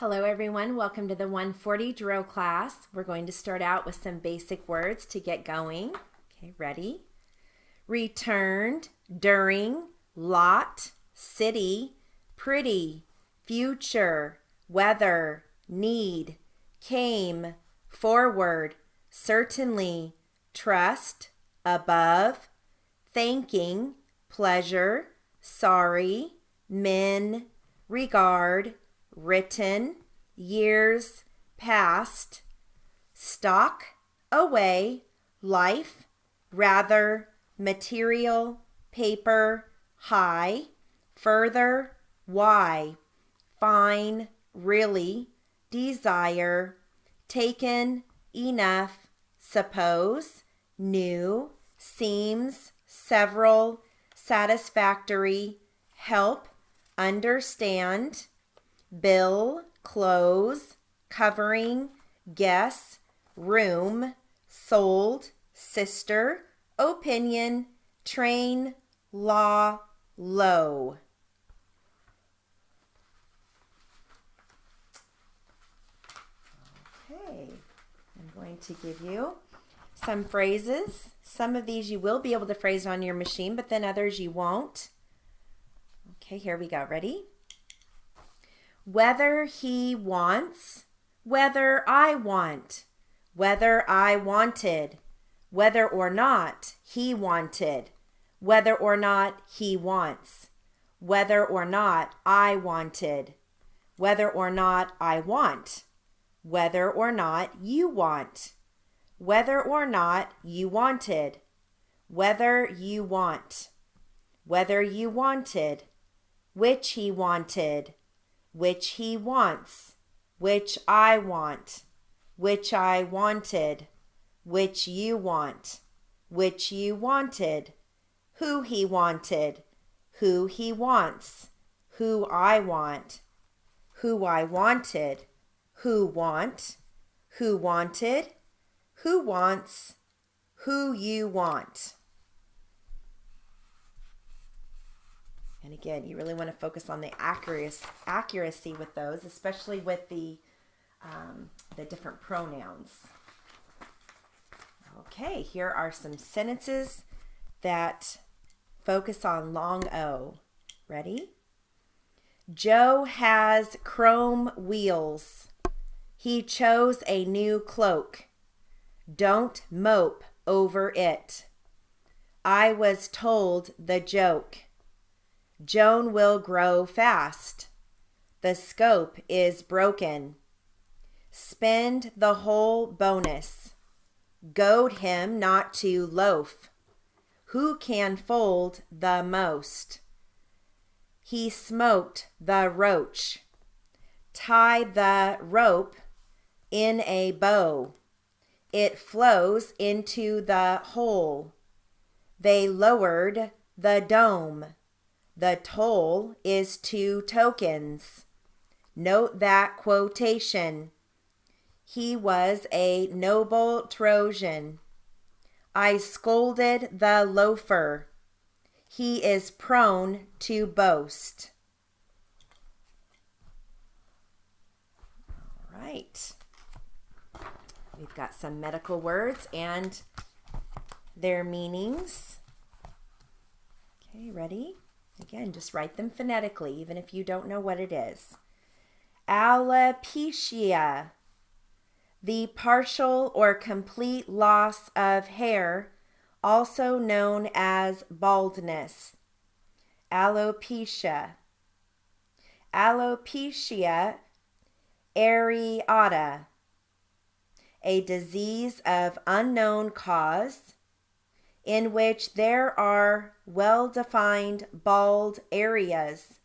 Hello everyone, welcome to the 140 drill class. We're going to start out with some basic words to get going. Okay, ready? Returned, during, lot, city, pretty, future, weather, need, came, forward, certainly, trust, above, thanking, pleasure, sorry, men, regard, written, years, past, stock, away, life, rather, material, paper, high, further, why, fine, really, desire, taken, enough, suppose, new, seems, several, satisfactory, help, understand, bill, close, covering, guess, room, sold, sister, opinion, train, law, low. Okay, I'm going to give you some phrases. Some of these you will be able to phrase on your machine, but then others you won't. Okay, here we go. Ready? Whether he wants, whether I want, whether I wanted, whether or not he wanted, whether or not he wants, whether or not I wanted, whether or not I want, whether or not you want, whether or not you wanted, whether you want, whether you wanted, which he wanted, which he wants, which I want, which I wanted, which you want, which you wanted, who he wanted, who he wants, who I want, who I wanted, who want, who wanted, who wants, who you want. And again, you really want to focus on the accuracy with those, especially with the different pronouns. Okay, here are some sentences that focus on long O. Ready? Joe has chrome wheels. He chose a new cloak. Don't mope over it. I was told the joke. Joan will grow fast. The scope is broken. Spend the whole bonus. Goad him not to loaf. Who can fold the most? He smoked the roach. Tie the rope in a bow. It flows into the hole. They lowered the dome. The toll is 2 tokens. Note that quotation. He was a noble Trojan. I scolded the loafer. He is prone to boast. All right. We've got some medical words and their meanings. Okay, ready? Again, just write them phonetically, even if you don't know what it is. Alopecia, the partial or complete loss of hair, also known as baldness. Alopecia. Alopecia areata, a disease of unknown cause, in which there are well-defined bald areas,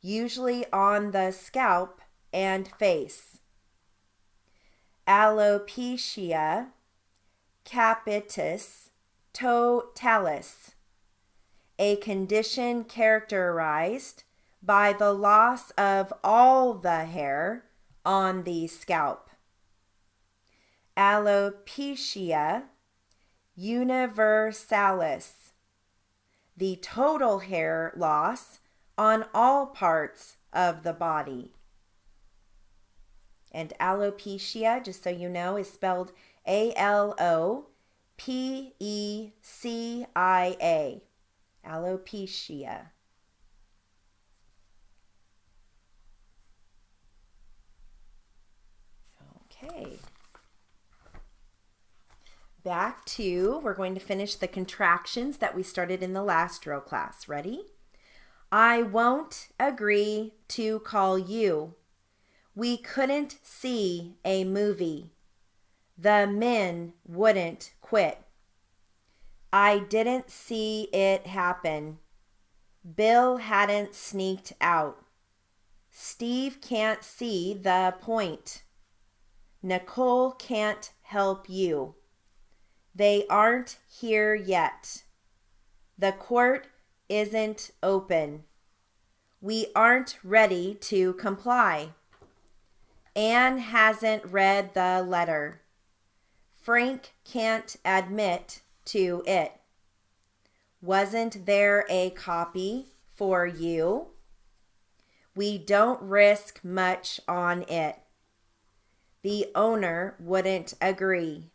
usually on the scalp and face. Alopecia capitis totalis, a condition characterized by the loss of all the hair on the scalp. Alopecia universalis, the total hair loss on all parts of the body. And alopecia, just so you know, is spelled Alopecia. Alopecia. Okay. Back to, we're going to finish the contractions that we started in the last drill class. Ready? I won't agree to call you. We couldn't see a movie. The men wouldn't quit. I didn't see it happen. Bill hadn't sneaked out. Steve can't see the point. Nicole can't help you. They aren't here yet. The court isn't open. We aren't ready to comply. Anne hasn't read the letter. Frank can't admit to it. Wasn't there a copy for you? We don't risk much on it. The owner wouldn't agree.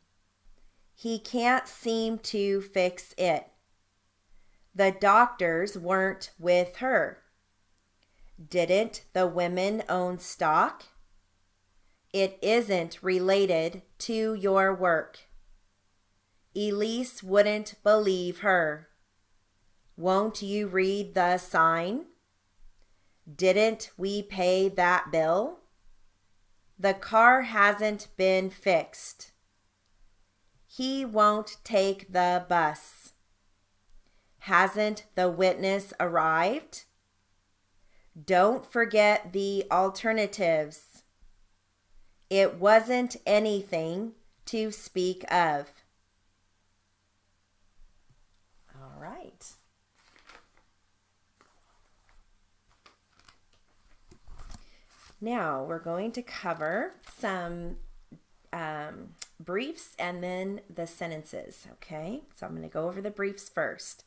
He can't seem to fix it. The doctors weren't with her. Didn't the women own stock? It isn't related to your work. Elise wouldn't believe her. Won't you read the sign? Didn't we pay that bill? The car hasn't been fixed. He won't take the bus. Hasn't the witness arrived? Don't forget the alternatives. It wasn't anything to speak of. All right. Now we're going to cover some briefs and then the sentences, okay? So I'm going to go over the briefs first.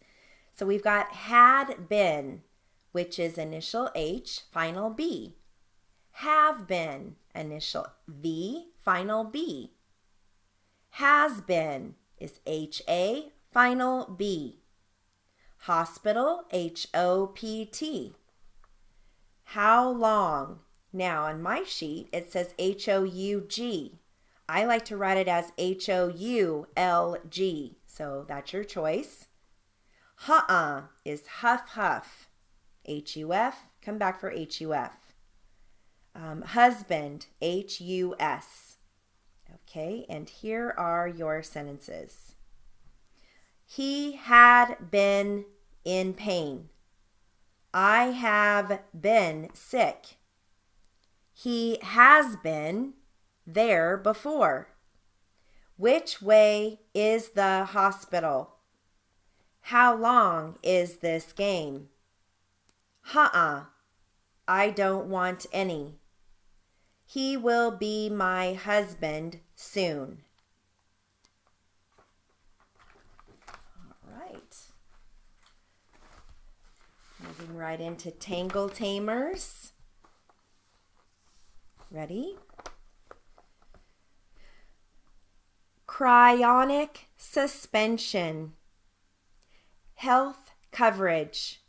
So we've got had been, which is initial H, final B. Have been, initial V, final B. Has been is HA, final B. Hospital, HOPT. How long? Now on my sheet it says HOUG. I like to write it as HOULG, so that's your choice. Is huff huff. HUF, come back for HUF. Husband, HUS. Okay, and here are your sentences. He had been in pain. I have been sick. He has been there before. Which way is the hospital? How long is this game? I don't want any. He will be my husband soon. All right. Moving right into Tangle Tamers. Ready? Cryonic suspension. Health coverage.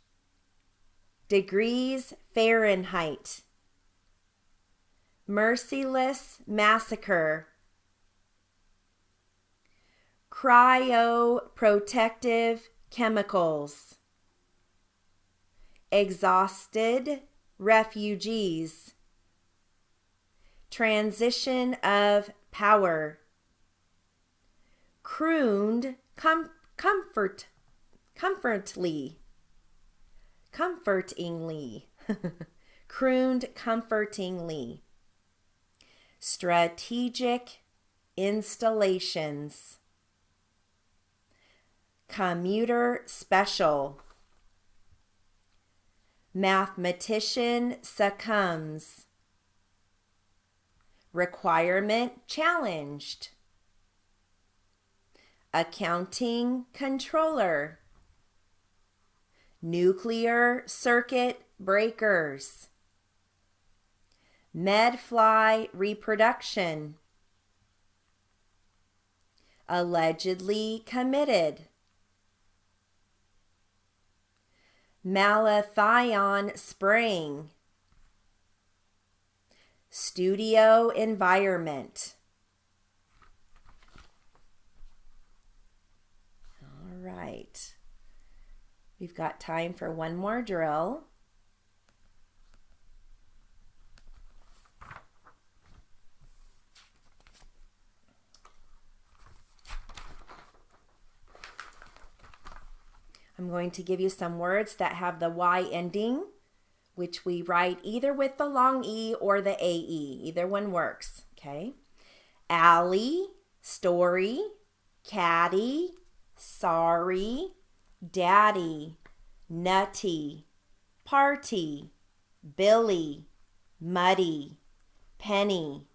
Degrees Fahrenheit. Merciless massacre. Cryoprotective chemicals. Exhausted refugees. Transition of power. Crooned comfortingly. Crooned comfortingly. Strategic installations. Commuter special. Mathematician succumbs. Requirement challenged. Accounting controller. Nuclear circuit breakers. Medfly reproduction. Allegedly committed. Malathion spraying. Studio environment. All right. We've got time for one more drill. I'm going to give you some words that have the Y ending, which we write either with the long E or the AE. Either one works, okay? Alley, story, caddy, sorry, daddy, nutty, party, Billy, muddy, penny,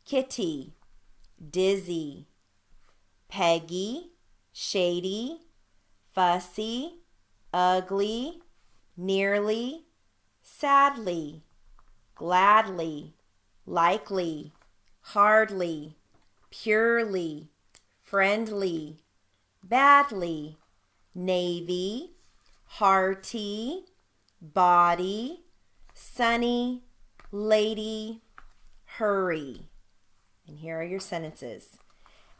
kitty, dizzy, Peggy, shady, fussy, ugly, nearly, sadly, gladly, likely, hardly, purely, friendly, badly, navy, hearty, body, sunny, lady, hurry. And here are your sentences.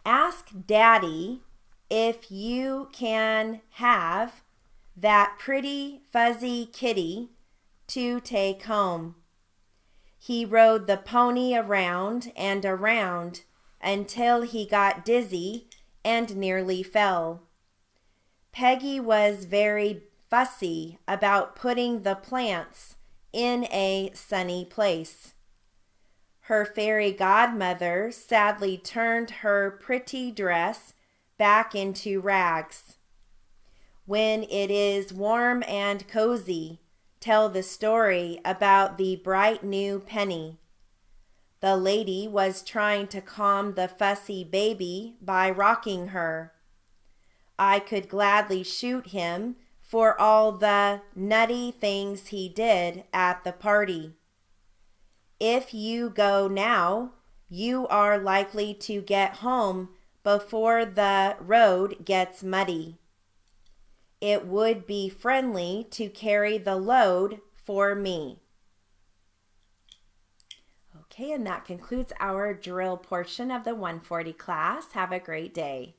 Ask Daddy if you can have that pretty fuzzy kitty to take home. He rode the pony around and around until he got dizzy and nearly fell. Peggy was very fussy about putting the plants in a sunny place. Her fairy godmother sadly turned her pretty dress back into rags. When it is warm and cozy, tell the story about the bright new penny. The lady was trying to calm the fussy baby by rocking her. I could gladly shoot him for all the nutty things he did at the party. If you go now, you are likely to get home before the road gets muddy. It would be friendly to carry the load for me. Okay, and that concludes our drill portion of the 140 class. Have a great day.